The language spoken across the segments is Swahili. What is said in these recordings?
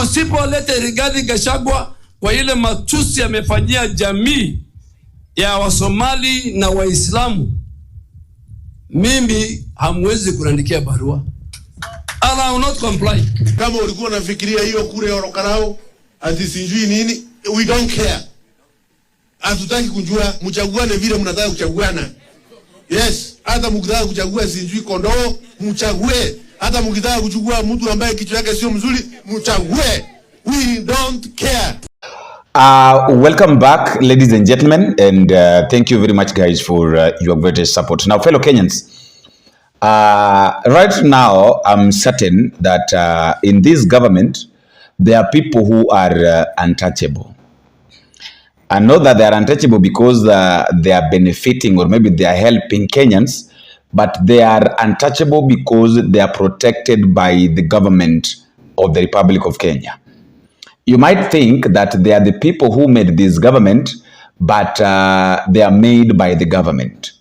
Usipolete Rigathi Gachagua kwa ile matusi yamefanyia jamii ya Wasomali na Waislamu, mimi hamwezi kuandikia barua. I will not comply. Kama ulikuwa unafikiria hiyo kule Orokarao ati sijui nini, we don't care. Hatutaki kujua, mchaguane vile mnataka kuchaguana. Yes, hata mkitaka kuchagua sijui kondoo, mchague. Hata mkitaka kuchukua mtu ambaye kichwa yake sio mzuri, mchague. We don't care. Welcome back, ladies and gentlemen, and thank you very much, guys, for your greatest support. Now, fellow Kenyans, right now, I'm certain that in this government, there are people who are untouchable. I know that they are untouchable because they are benefiting or maybe they are helping Kenyans, but they are untouchable because they are protected by the government of the Republic of Kenya. You might think that they are the people who made this government, but they are made by the government.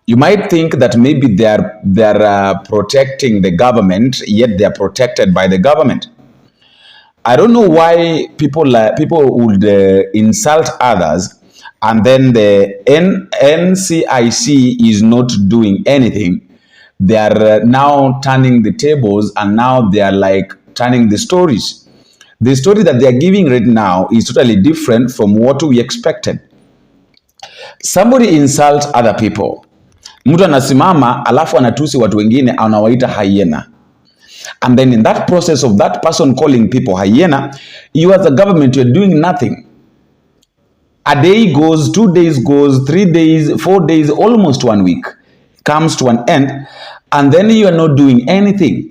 You might think that maybe they are protecting the government, yet they are protected by the government. I don't know why people would insult others, and then the NCIC is not doing anything. They are now turning the tables, and now they are like turning the stories. The story that they are giving right now is totally different from what we expected. Somebody insults other people. Mtu anasimama alafu anatusi watu wengine, anawaita hyena. And then in that process of that person calling people hyena, you as a government, you're doing nothing. A day goes, 2 days goes, 3 days, 4 days, almost 1 week comes to an end, and then you are not doing anything.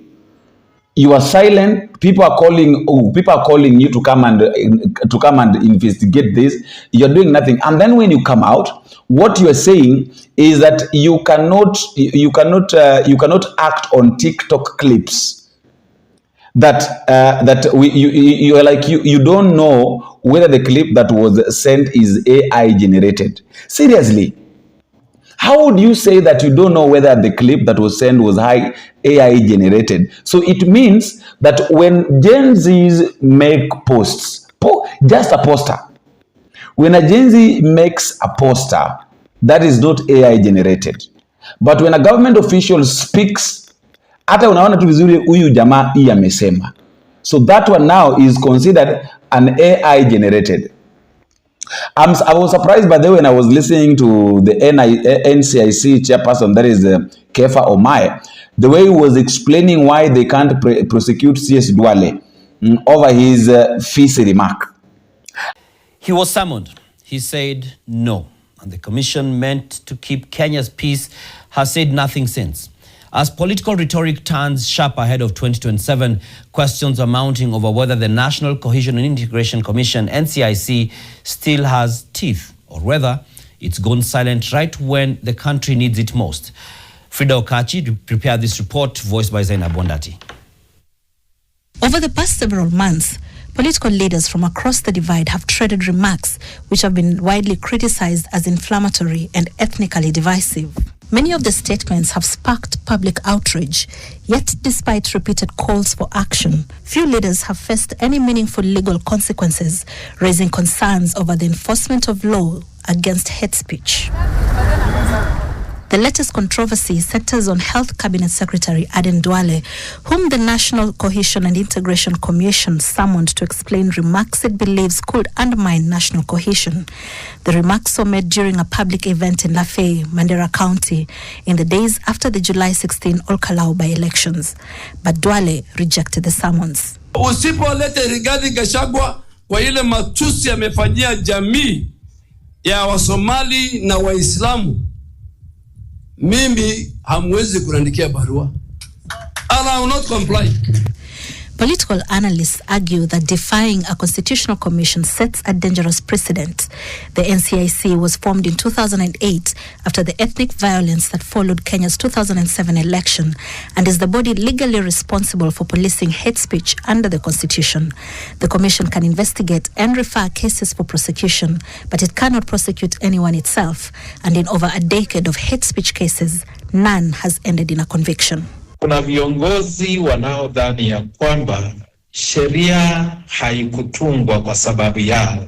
You are silent. People are calling you to come and investigate this. You are doing nothing. And then when you come out, what you are saying is that you cannot act on TikTok clips. You are like you don't know whether the clip that was sent is AI generated. Seriously. How would you say that you don't know whether the clip that was sent was AI generated? So it means that when Gen Zs make posts, just a poster, when a Gen Z makes a poster, that is not AI generated. But when a government official speaks, hata unaona tu vizuri huyu jamaa hii amesema. So that one now is considered an AI generated. I was surprised by the way when I was listening to the NCIC chairperson, that is Kefa Omae, the way he was explaining why they can't prosecute CS DUALE over his fisi remark. He was summoned. He said no. And the commission meant to keep Kenya's peace has said nothing since. As political rhetoric turns sharp ahead of 2027, questions are mounting over whether the National Cohesion and Integration Commission, NCIC, still has teeth, or whether it's gone silent right when the country needs it most. Frida Okachi prepared this report, voiced by Zainab Bondati. Over the past several months, political leaders from across the divide have treaded remarks which have been widely criticized as inflammatory and ethnically divisive. Many of the statements have sparked public outrage, yet despite repeated calls for action, few leaders have faced any meaningful legal consequences, raising concerns over the enforcement of law against hate speech. The latest controversy centers on Health Cabinet Secretary Aden Duale, whom the National Cohesion and Integration Commission summoned to explain remarks it believes could undermine national cohesion. The remarks were made during a public event in Lafay, Mandera County, in the days after the July 16 Olkalau by-elections. But Duale rejected the summons. Usipolete Rigathi Gachagua kwa ile matusi yamefanyia jamii ya Wasomali na Waislamu, mimi hamwezi kuandikia barua. I will not comply. Political analysts argue that defying a constitutional commission sets a dangerous precedent. The NCIC was formed in 2008 after the ethnic violence that followed Kenya's 2007 election and is the body legally responsible for policing hate speech under the constitution. The commission can investigate and refer cases for prosecution, but it cannot prosecute anyone itself. And in over a decade of hate speech cases, none has ended in a conviction. Kuna viongozi wanaodhani ya kwamba sheria haikutungwa kwa sababu yao.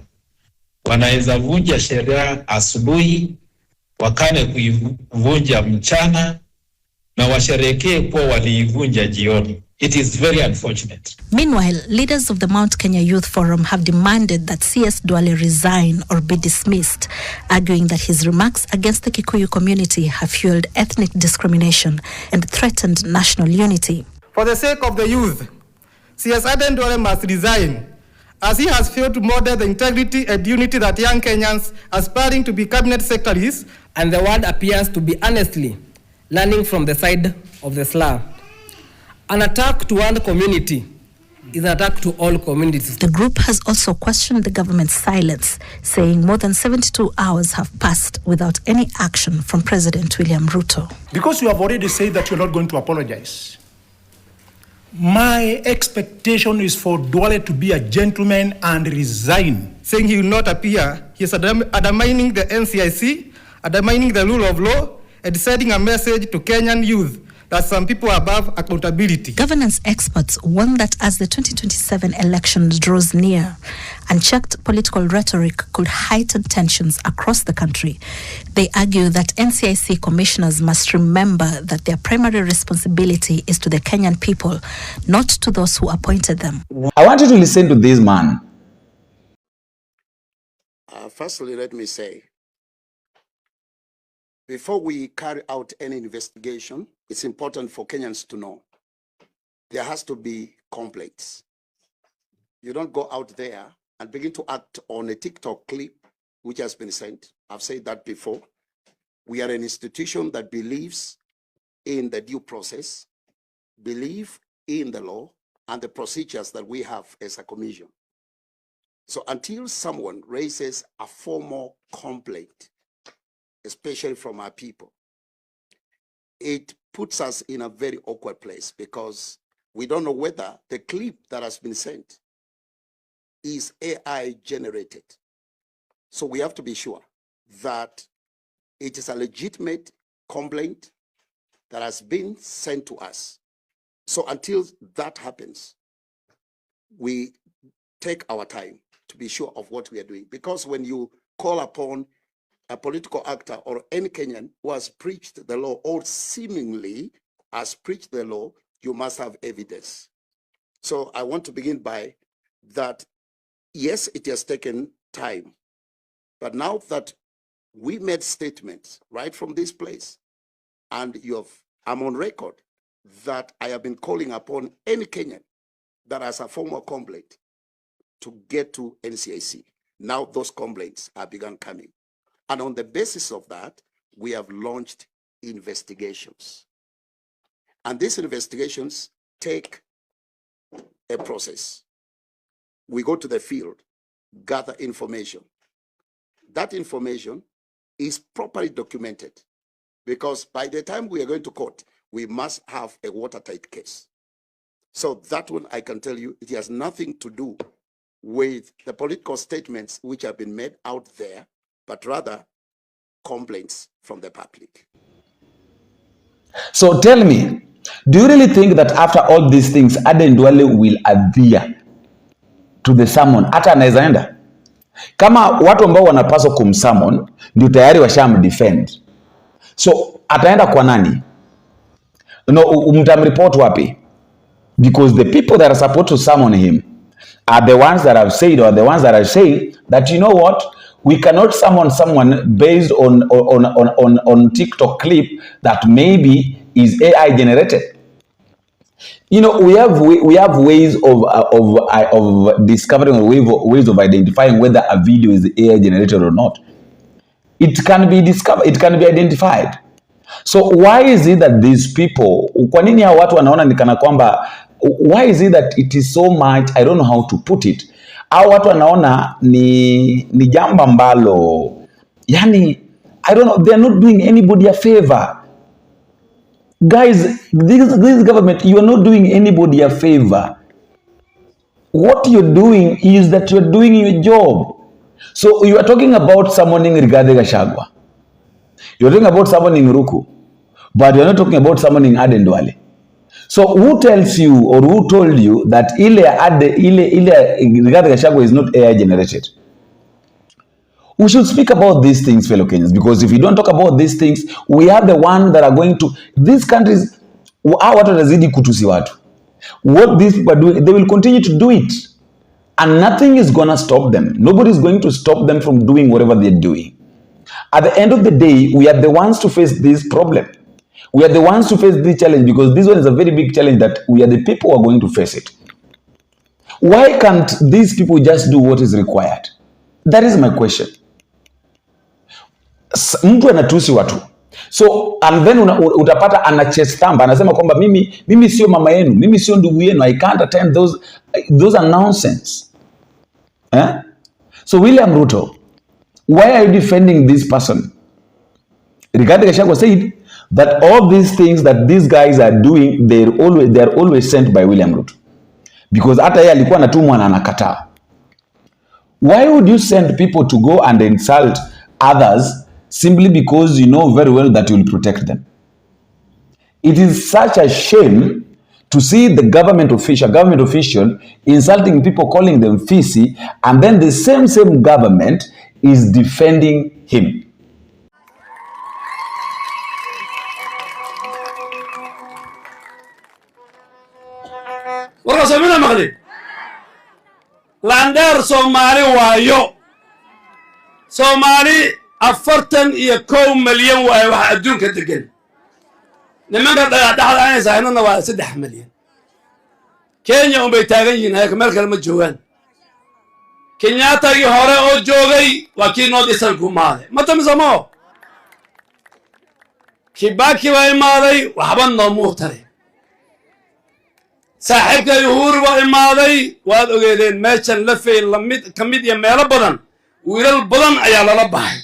Wanaweza vunja sheria asubuhi, wakane kuivunja mchana, na washerekee kuwa waliivunja jioni. It is very unfortunate. Meanwhile, leaders of the Mount Kenya Youth Forum have demanded that CS Duale resign or be dismissed, arguing that his remarks against the Kikuyu community have fueled ethnic discrimination and threatened national unity. For the sake of the youth, CS Duale must resign, as he has failed to model the integrity and unity that young Kenyans aspiring to be cabinet secretaries, and the world appears to be honestly learning from the side of the slur. An attack to one community is an attack to all communities. The group has also questioned the government's silence, saying more than 72 hours have passed without any action from President William Ruto. Because you have already said that you're not going to apologize, my expectation is for Duale to be a gentleman and resign. Saying he will not appear, he is undermining the NCIC, undermining the rule of law, and sending a message to Kenyan youth that some people are above accountability. Governance experts warn that as the 2027 election draws near, unchecked political rhetoric could heighten tensions across the country. They argue that NCIC commissioners must remember that their primary responsibility is to the Kenyan people, not to those who appointed them. I want you to listen to this man. Firstly, let me say, before we carry out any investigation, it's important for Kenyans to know there has to be complaints. You don't go out there and begin to act on a TikTok clip which has been sent. I've said that before. We are an institution that believes in the due process, believe in the law and the procedures that we have as a commission. So until someone raises a formal complaint, especially from our people, it puts us in a very awkward place because we don't know whether the clip that has been sent is AI generated. So we have to be sure that it is a legitimate complaint that has been sent to us. So until that happens, we take our time to be sure of what we are doing. Because when you call upon a political actor or any Kenyan who has preached the law or seemingly has preached the law, you must have evidence. So I want to begin by that, yes, it has taken time, but now that we made statements right from this place, and I'm on record that I have been calling upon any Kenyan that has a formal complaint to get to NCIC. Now those complaints have begun coming. And on the basis of that, we have launched investigations. And these investigations take a process. We go to the field, gather information. That information is properly documented because by the time we are going to court, we must have a watertight case. So that one, I can tell you, it has nothing to do with the political statements which have been made out there, but rather complaints from the public. So tell me, do you really think that after all these things, Aden Duale will adhere to the summon? Hata anaweza enda? Kama watu ambao wanapaswa kumsummon ndio tayari washamdefend. So ataenda kwa nani? No, mtamreport wapi? Because the people that are supposed to summon him are the ones that have said, or the ones that are saying that, you know what, we cannot summon someone based on TikTok clip that maybe is AI generated. You know, we have ways of discovering, or ways of identifying whether a video is AI generated or not. It can be discovered, it can be identified. So why is it that these people, kwa nini hao watu wanaona ni kana kwamba, why is it that it is so much, I don't know how to put it, hao watu wanaona ni jambo ambalo, yani, I don't know, they are not doing anybody a favor. Guys, this government, you are not doing anybody a favor. What you're doing is that you're doing your job. So you are talking about summoning Rigathi Gachagua. You're talking about summoning Ruku. But you're not talking about summoning Aden Duale. So who tells you or who told you that Rigathi Gachagua is not AI generated? We should speak about these things, fellow Kenyans, because if we don't talk about these things, we are the ones that are going to, these countries, watu watazidi kutusi watu. What these people are doing, they will continue to do it. And nothing is going to stop them. Nobody is going to stop them from doing whatever they're doing. At the end of the day, we are the ones to face this problem. We are the ones to face this challenge, because this one is a very big challenge that we are the people who are going to face it. Why can't these people just do what is required? That is my question. Mtu anatusi watu. So, and then utapata anachestamba, anasema kwamba mimi sio mama yenu, mimi sio ndugu yenu, I can't attend those are nonsense. So William Ruto, why are you defending this person? Rigathi Gachagua said that all these things that these guys are doing, they are always sent by William Ruto. Because hata yeye alikuwa anatumwa na anakataa. Why would you send people to go and insult others simply because you know very well that you will protect them? It is such a shame to see the government official insulting people, calling them fisi, and then the same government is defending him. warqasamina maqli lander Somali waayo Somali 41 milyan waayo waxa adduunka degan nimanka dhaxda sahnana waa 3 milyan Kenya bay taagan yihiin ay meel kale ma joogan Kenyatta-gii hore oo joogay waa kii noo dhisan kumaade ma tamisamo Kibaki waa imaaday waxba noo muuqtay saaxiibka UHURU waa imaaday waad ogeedeen meeshan la feel kamid iyo meelo badan wiilal badan ayaa lala baxay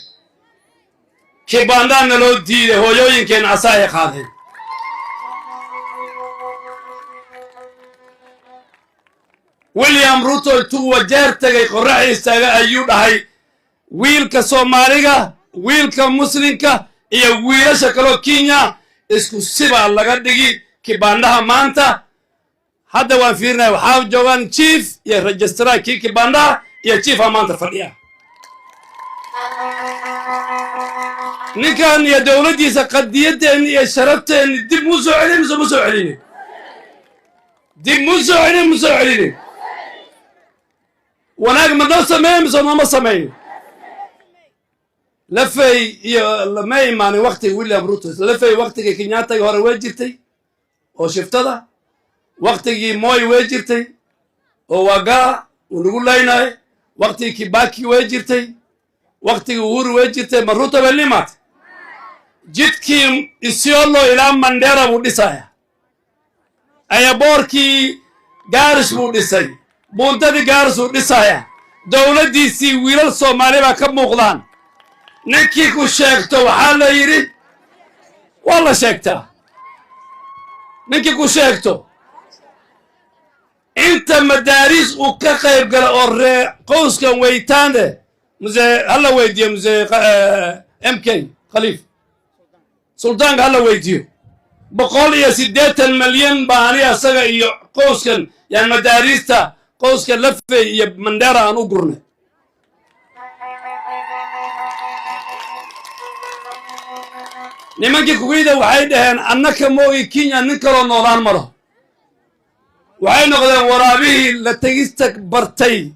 Kibandana loo diiday hooyooyinkeen asaay qaadeen William Ruto tu wajeer tagay qoraxiisaga ayuu dhahay wiilka Soomaaliga wiilka Muslimka iyo wiilasha kale Kenya isku siba laga dhigi kibandaha maanta hadda waan fiirnaa waxa joogan chief iyo registrar kibandaha iyo chief maanta fadhiya ninkan iyo dawladdiisa qadiyadeen iyo sharafteen dib u soo celin dib u soo celin wanaag ma sameeyay ma sameeyay lafay iyo lama iimaan waqti William Ruto lafay waqtiga Kenyatta hore way jirtay oo shiftada waqtigii Moi way jirtay oo waga ugu laynay waqtigii Kibaki way jirtay waqtigii UHURU way jirtay ma Ruto balimat jidkii Isiolo ila Mandera buu dhisaya ayaboorkii Gaarish buu dhisay buuntadii Gaarish buu dhisaya dawladdiisii wiilal Soomaali baa ka muuqdaan ninkii ku sheegto waxa la yiri wala sheegta ninkii ku sheegto inta madaaris uu ka qayb gala oo qoyskan weytaande muse hala weydiyo muse MK Khaliif Sultan hala weydiyo 180 milyan baani asaga iyo qoyskan ya madaarista qoyska lafay iyo Mandera aan u gurnay nimankii kuweyda waxay dhaheen annaka moogi Kenya nin kale noolaan maro waxay noqdeen waraabihii la tagista bartay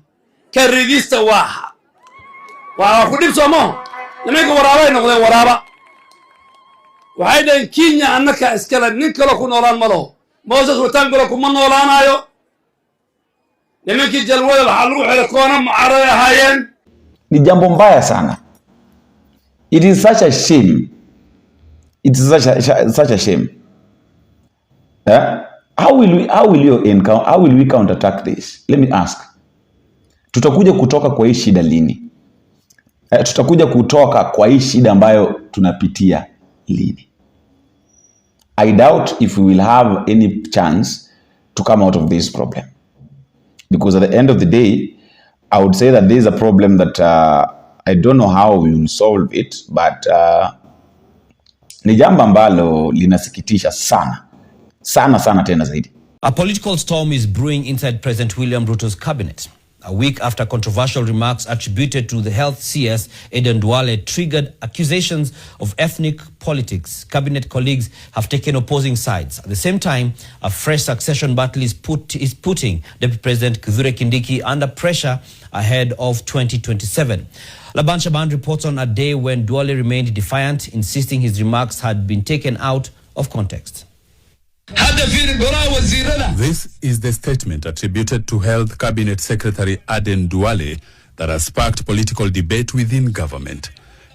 ka ridista waa ku dhib Soomaa nimanka waraabay noqdeen waraaba waxay dhaheen Kenya annaka iskala nin kale ku noolaan maro Moses Wetangula kuma noolaanayo nimankii jalwada waxa lagu xidhay koona mucaarad ahaayeen ni jambo mbaya sana. It is such a shame. It is such a shame. How will we counterattack this? Let me ask. Tutakuja kutoka kwa hii shida lini? Tutakuja kutoka kwa hii shida ambayo tunapitia lini? I doubt if we will have any chance to come out of this problem. Because at the end of the day, I would say that there is a problem that I don't know how we will solve it, but ni jambo ambalo linasikitisha sana sana sana tena zaidi. A political storm is brewing inside President William Ruto's cabinet. A week after controversial remarks attributed to the health CS Aden Duale triggered accusations of ethnic politics, cabinet colleagues have taken opposing sides. At the same time, a fresh succession battle is putting Deputy President Kithure Kindiki under pressure ahead of 2027. Laban Shaban reports on a day when Duale remained defiant, insisting his remarks had been taken out of context. This is the statement attributed to Health Cabinet Secretary Aden Duale that has sparked political debate within government.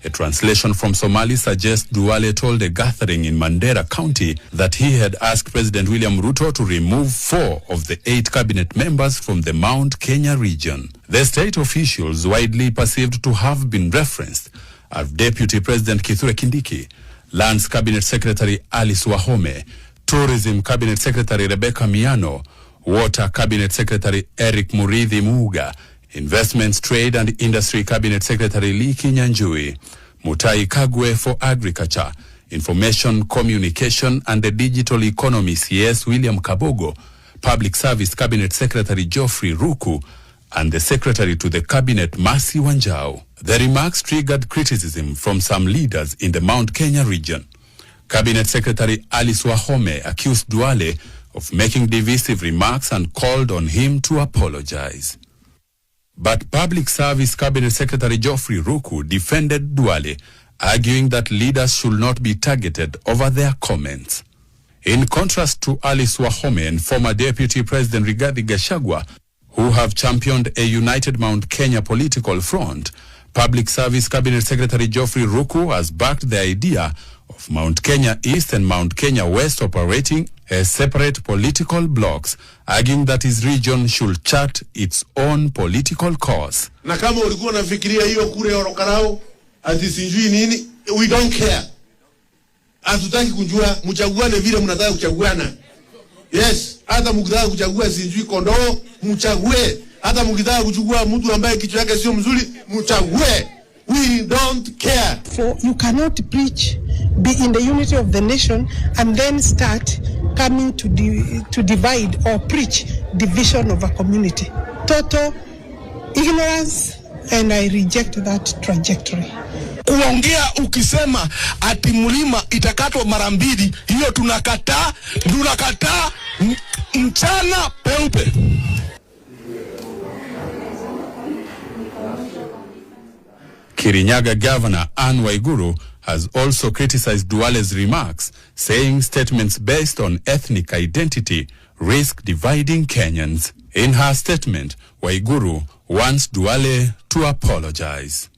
A translation from Somali suggests Duale told a gathering in Mandera County that he had asked President William Ruto to remove 4 of the 8 cabinet members from the Mount Kenya region. The state officials widely perceived to have been referenced are Deputy President Kithure Kindiki, Lands Cabinet Secretary Alice Wahome, Tourism Cabinet Secretary Rebecca Miano, Water Cabinet Secretary Eric Murithi Muga, Investments, Trade and Industry Cabinet Secretary Lee Kinyanjui, Mutai Kagwe for Agriculture, Information, Communication and the Digital Economy CS William Kabogo, Public Service Cabinet Secretary Geoffrey Ruku, and the Secretary to the Cabinet Mercy Wanjau. The remarks triggered criticism from some leaders in the Mount Kenya region. Cabinet Secretary Alice Wahome accused Duale of making divisive remarks and called on him to apologize. But Public Service Cabinet Secretary Geoffrey Ruku defended Duale, arguing that leaders should not be targeted over their comments. In contrast to Alice Wahome and former Deputy President Rigathi Gachagua, who have championed a united Mount Kenya political front, Public Service Cabinet Secretary Geoffrey Ruku has backed the idea of Mount Kenya East and Mount Kenya West operating as separate political blocks, arguing that his region should chart its own political course. Na kama ulikuwa unafikiria hiyo kure orokarao ati sijui nini, we don't care. Hatutaki kujua, mchaguane vile mnataka kuchaguana. Yes, hata mkitaka kuchagua sijui kondoo, mchague. Hata mkitaka kuchagua mtu ambaye kichwa yake sio mzuri, mchague. We don't care. For you cannot preach, be in the unity of the nation, and then start coming to divide or preach division of a community. Total ignorance, and I reject that trajectory. Kuongea ukisema ati mlima itakatwa mara mbili, hiyo tunakataa mchana peupe. Kirinyaga Governor Anne Waiguru has also criticized Duale's remarks, saying statements based on ethnic identity risk dividing Kenyans. In her statement, Waiguru wants Duale to apologize.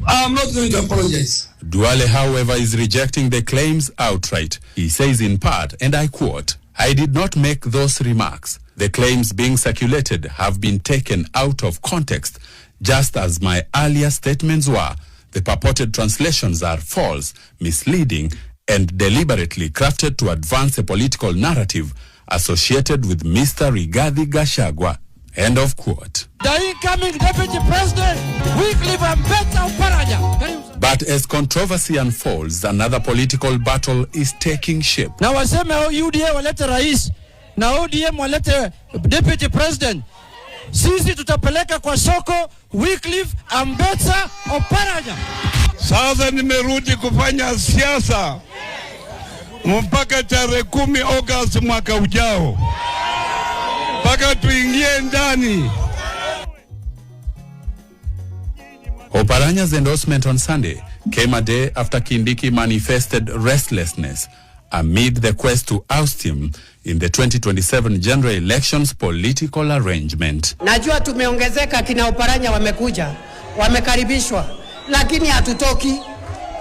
I'm not going to apologize. Duale, however, is rejecting the claims outright. He says in part, and I quote, "I did not make those remarks. The claims being circulated have been taken out of context, just as my earlier statements were. The purported translations are false, misleading, and deliberately crafted to advance a political narrative associated with Mr. Rigathi Gachagua." End of quote. The incoming Deputy President, Wycliffe Ambetsa Oparanya. But as controversy unfolds, another political battle is taking shape. Na waseme UDA walete rais, na ODM walete Deputy President. Sisi tutapeleka kwa soko Wycliffe Ambetsa Oparanya. Sasa nimerudi kufanya siasa mpaka tarehe 10 Agosti mwaka ujao. Mpaka tuingie ndani. Oparanya's endorsement on Sunday came a day after Kindiki manifested restlessness amid the quest to oust him in the 2027 general elections political arrangement. Najua tumeongezeka, kina Oparanya wamekuja, wamekaribishwa, lakini hatutoki,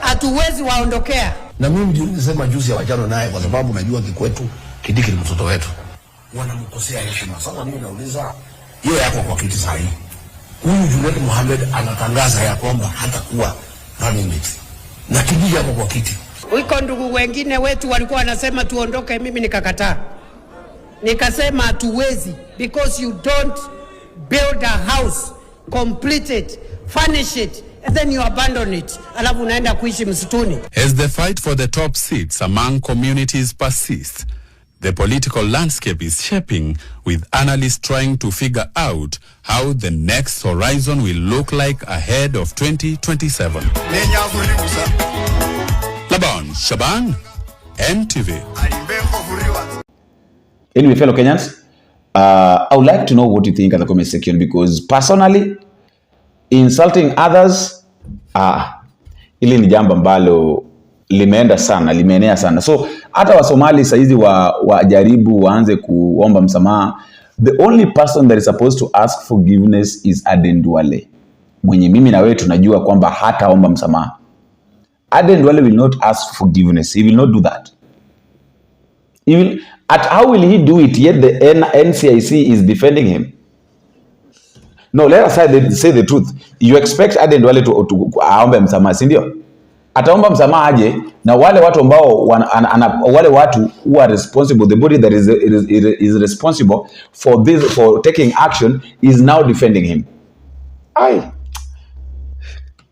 hatuwezi waondokea. Na mimi nilisema juzi ya wajano naye kwa sababu najua kikwetu Kindiki ni mtoto wetu. Wanamkosea heshima. Sasa mimi nauliza, yeye yako kwa kiti sahihi. Huyu Junet Mohamed anatangaza ya kwamba hatakuwa running mate. Na Kindiki yako kwa kiti. Wiko ndugu wengine wetu walikuwa wanasema tuondoke, mimi nikakataa. Nikasema hatuwezi, because you don't build a house, complete it, furnish it, and then you abandon it. Alafu unaenda kuishi msituni. As the fight for the top seats among communities persists, the political landscape is shaping, with analysts trying to figure out how the next horizon will look like ahead of 2027. Laban Shaban, NTV. Anyway, fellow Kenyans, I would like to know what you think in the comment section, because personally, insulting others, ili ni jambo ambalo limeenea sana. So hata wa Somali saizi wajaribu waanze kuomba msamaha. The only person that is supposed to ask forgiveness is Aden Duale, mwenye mimi na wewe tunajua kwamba hataomba msamaha. Aden Duale will not ask forgiveness. He will not do that. How will he do it, yet the NCIC is defending him? No, let us say the truth. You expect Aden Duale to aombe msamaha, si ndio? Ataomba msamaha aje na wale watu ambao wale watu who are responsible, the body that is responsible for this, for taking action, is now defending him.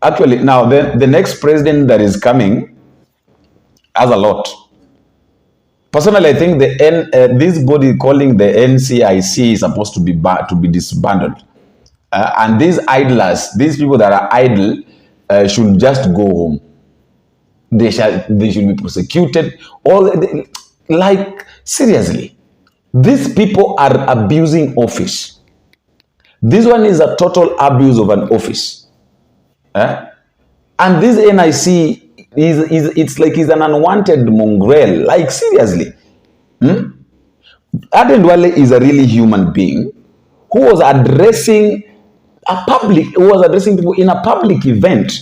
Actually, now the next president that is coming has a lot. Personally, I think this body calling the NCIC is supposed to be disbanded. And these idlers, these people that are idle, should just go home. They should be prosecuted. Like, seriously, these people are abusing office. This one is a total abuse of an office. And this NIC it's like he's an unwanted mongrel. Like, seriously. Aden Duale is a really human being who was addressing people in a public event.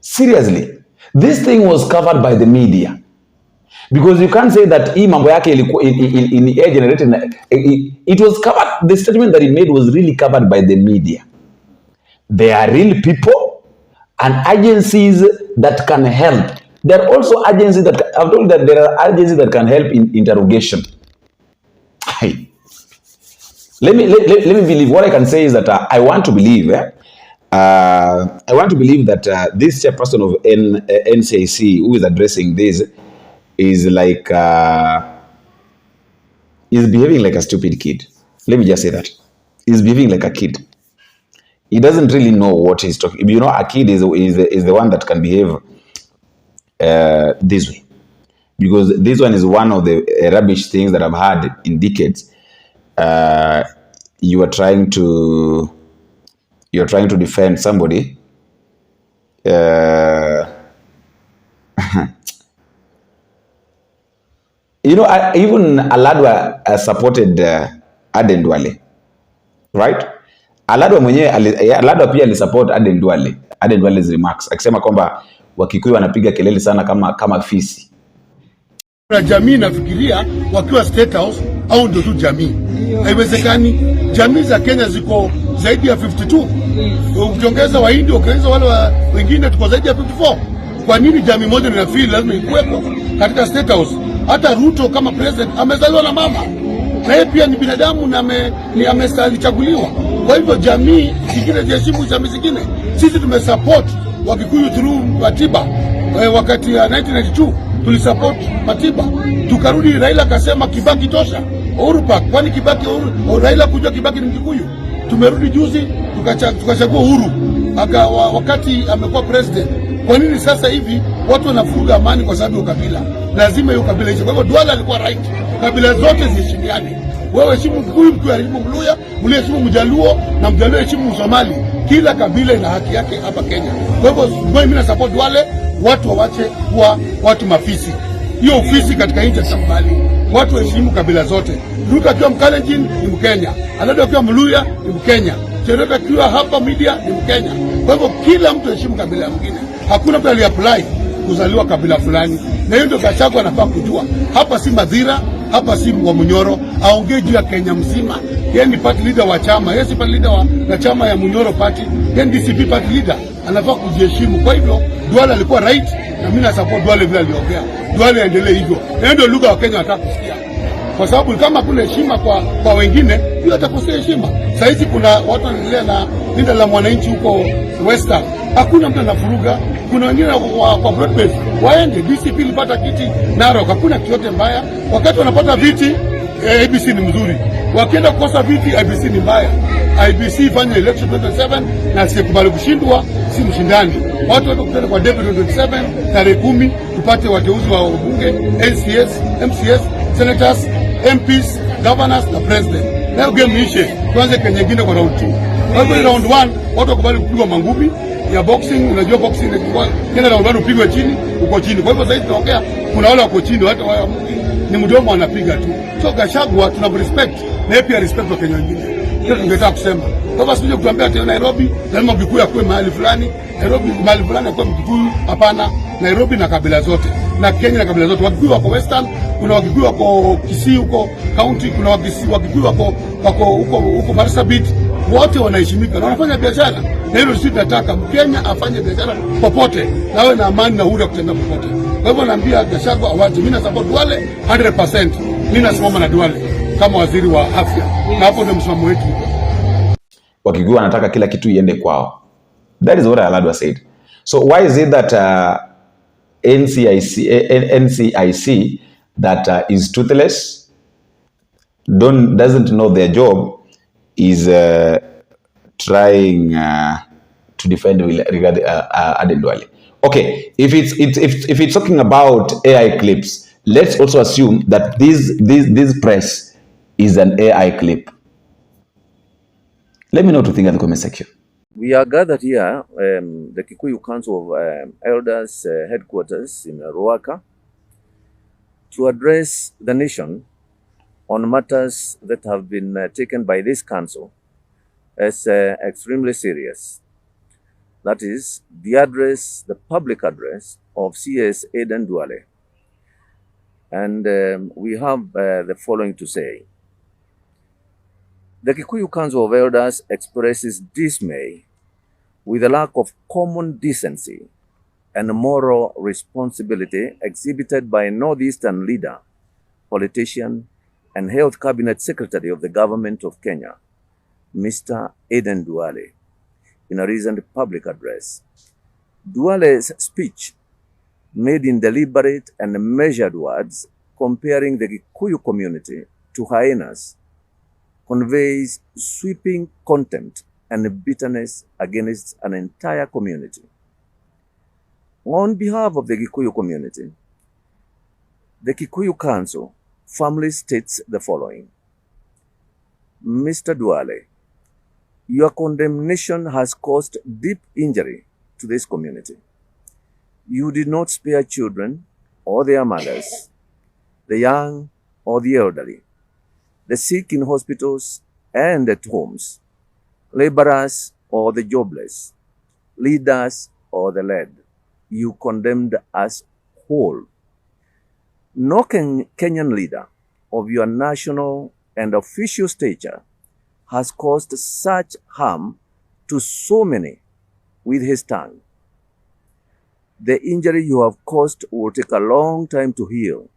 Seriously. This thing was covered by the media. Because you can't say that mambo yake in air generated. It was covered. The statement that he made was really covered by the media. There are real people and agencies that can help. There are also agencies that, I've told you that there are agencies that can help in interrogation. Let me believe. What I can say is that I want to believe. That this chairperson of NCIC who is addressing this is like is behaving like a stupid kid. Let me just say that he's behaving like a kid. He doesn't really know what he's talking. You know, a kid is the one that can behave this way, because this one is one of the rubbish things that I've had in decades. You are trying to defend somebody. You know, even Aladwa supported Aden Duale, right? Aladwa pia alisupport Aden Duale's remarks, akisema kwamba Wakikuyu wanapiga kelele sana kama fisi. Na jamii nafikiria wakiwa State House au ndio tu jamii. Haiwezekani. Jamii za Kenya ziko zaidi ya 52. Ukiongeza Wahindi, ukiongeza wale wengine tuko zaidi ya 54. Kwa nini jamii moja ni feel lazima ikuwepo katika State House? Hata Ruto kama president amezaliwa na mama. Na yeye pia ni binadamu na alichaguliwa. Kwa hivyo jamii zingine ziheshimu jamii zingine. Sisi tumesupport Wakikuyu through Matiba. Wakati ya 1992 tulisupport Matiba. Tukarudi Raila akasema Kibaki tosha. Uhuru Park, kwani Kibaki Raila kujua Kibaki ni Mkikuyu. Tumerudi juzi tukachagua Uhuru wakati amekuwa president. Kwa nini sasa hivi watu wanafuga amani kwa sababu ya ukabila? Lazima hiyo kabila hicho. Kwa hivyo Duale alikuwa right. Kabila zote ziheshimiane. Wewe heshimu Mkikuyu, Mkikuyu heshimu Mluya, Mluya heshimu Mjaluo, na Mjaluo heshimu Msomali. Kila kabila ina haki yake hapa Kenya. Kwa hivyo mimi na support Duale, watu wawache kuwa watu mafisi. Hiyo ofisi katika nchi tutakubali. Watu heshimu kabila zote. Ruto akiwa Mkalenjin ni Mkenya. Aladwa akiwa Mluya ni Mkenya. Cherota akiwa hapa media ni Mkenya. Kwa hivyo kila mtu heshimu kabila mwingine. Hakuna mtu aliapply kuzaliwa kabila fulani. Na hiyo ndio Gachagua anafaa kujua. Hapa si Madhira, hapa si Munyoro, aongee juu ya Kenya mzima. Yeye ni party leader wa chama, yeye si party leader wa chama ya Munyoro party. Yeye ni DCP party leader, anafaa kujiheshimu. Kwa hivyo Duale alikuwa right na mimi na support Duale vile aliongea. Duale aendelee hivyo. Na ndio lugha wa Kenya wanataka kusikia. kwa sababu kama kuna heshima kwa wengine, hiyo atakosea heshima. Saizi kuna watu wanaendelea na linda la mwananchi huko Western, hakuna mtu anafuruga. Kuna wengine kwa broadbase waende DCP ilipata kiti Narok, hakuna kiyote mbaya. Wakati wanapata viti ABC ni mzuri, wakienda kukosa viti IBC ni mbaya. IBC ifanye election 27 na asiyekubali kushindwa si mshindani. Watu watakutana kwa deputy 27 tarehe 10, tupate wateuzi wa bunge, NCS, MCS, senators, MPs, governors na president. Leo game ishe, tuanze Kenya nyingine kwa round 2. Kwa hivyo round 1 watu wakubali kupigwa mangumi ya boxing. Unajua boxing kila round 1 upigwe chini, uko chini. Kwa hivyo sasa tunaongea kuna wale wako chini, hata wao ni mdomo wanapiga tu. So Gachagua tunamrespect na pia respect wa Kenya wengine. Hiyo tungetaka kusema. Kwa sababu sije kutuambia ati Nairobi lazima Mkikuyu akue mahali fulani, Nairobi mahali fulani akue Mkikuyu. Hapana, Nairobi na kabila zote na Kenya na kabila zote. Wakikuyu wako Western, kuna Wakikuyu wako Kisii huko county, kuna Wakikuyu wako huko Marsabit, wote wanaheshimika na wanafanya biashara. Na hilo sisi tunataka Mkenya afanye biashara popote na awe na amani na uhuru kutembea popote. Kwa hivyo naambia Gachagua awaje. Mimi na support Duale 100%. Mimi nasimama na Duale kama waziri wa afya, na hapo ndio msimamo wetu. Wakikuyu wanataka kila kitu iende kwao. That is what Aladwa said. So why is it that NCIC that is toothless, doesn't know their job, is trying to defend Aden Duale? Okay, if it's talking about AI clips, let's also assume that this press is an AI clip. Let me know what you think in the comment section. We are gathered here, the Kikuyu Council of Elders headquarters in Ruaka, to address the nation on matters that have been taken by this council as extremely serious. That is, the public address of CS Aden Duale. And we have the following to say. The Kikuyu Council of Elders expresses dismay with the lack of common decency and moral responsibility exhibited by a Northeastern leader, politician, and Health Cabinet Secretary of the Government of Kenya, Mr. Aden Duale, in a recent public address. Duale's speech, made in deliberate and measured words, comparing the Kikuyu community to hyenas, conveys sweeping contempt and bitterness against an entire community. On behalf of the Kikuyu community, the Kikuyu Council firmly states the following. Mr. Duale, your condemnation has caused deep injury to this community. You did not spare children or their mothers, the young or the elderly, the sick in hospitals and at homes, laborers or the jobless, leaders or the led. You condemned us whole. No Kenyan leader of your national and official stature has caused such harm to so many with his tongue. The injury you have caused will take a long time to heal,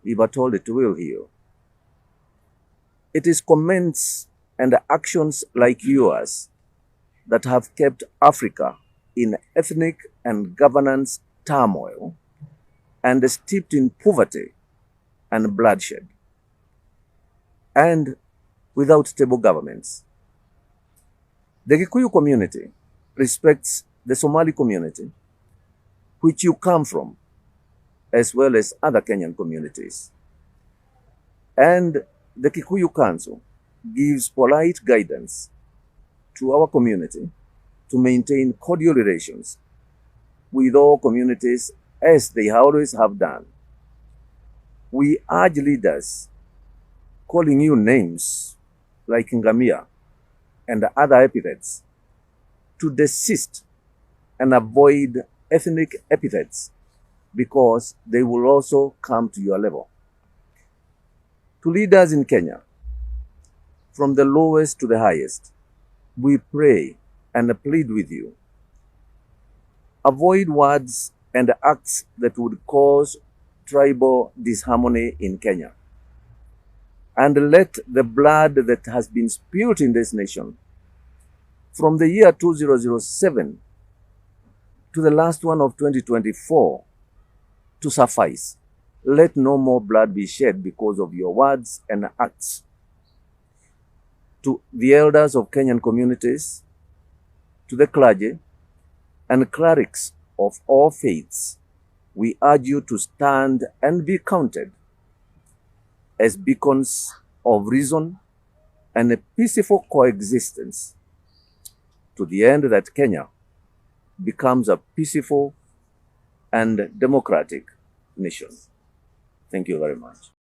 if at all it will heal. It is comments and actions like yours that have kept Africa in ethnic and governance turmoil and steeped in poverty and bloodshed, and without stable governments. The Kikuyu community respects the Somali community, which you come from, as well as other Kenyan communities. And the Kikuyu Council gives polite guidance to our community to maintain cordial relations with all communities as they always have done. We urge leaders calling you names like Ngamia and other epithets to desist and avoid ethnic epithets because they will also come to your level. To leaders in Kenya, from the lowest to the highest, we pray and plead with you. Avoid words and acts that would cause tribal disharmony in Kenya. and let the blood that has been spilled in this nation from the year 2007 to the last one of 2024 to suffice. Let no more blood be shed because of your words and acts. To the elders of Kenyan communities, to the clergy and clerics of all faiths, we urge you to stand and be counted as beacons of reason and a peaceful coexistence to the end that Kenya becomes a peaceful and democratic nation. Thank you very much.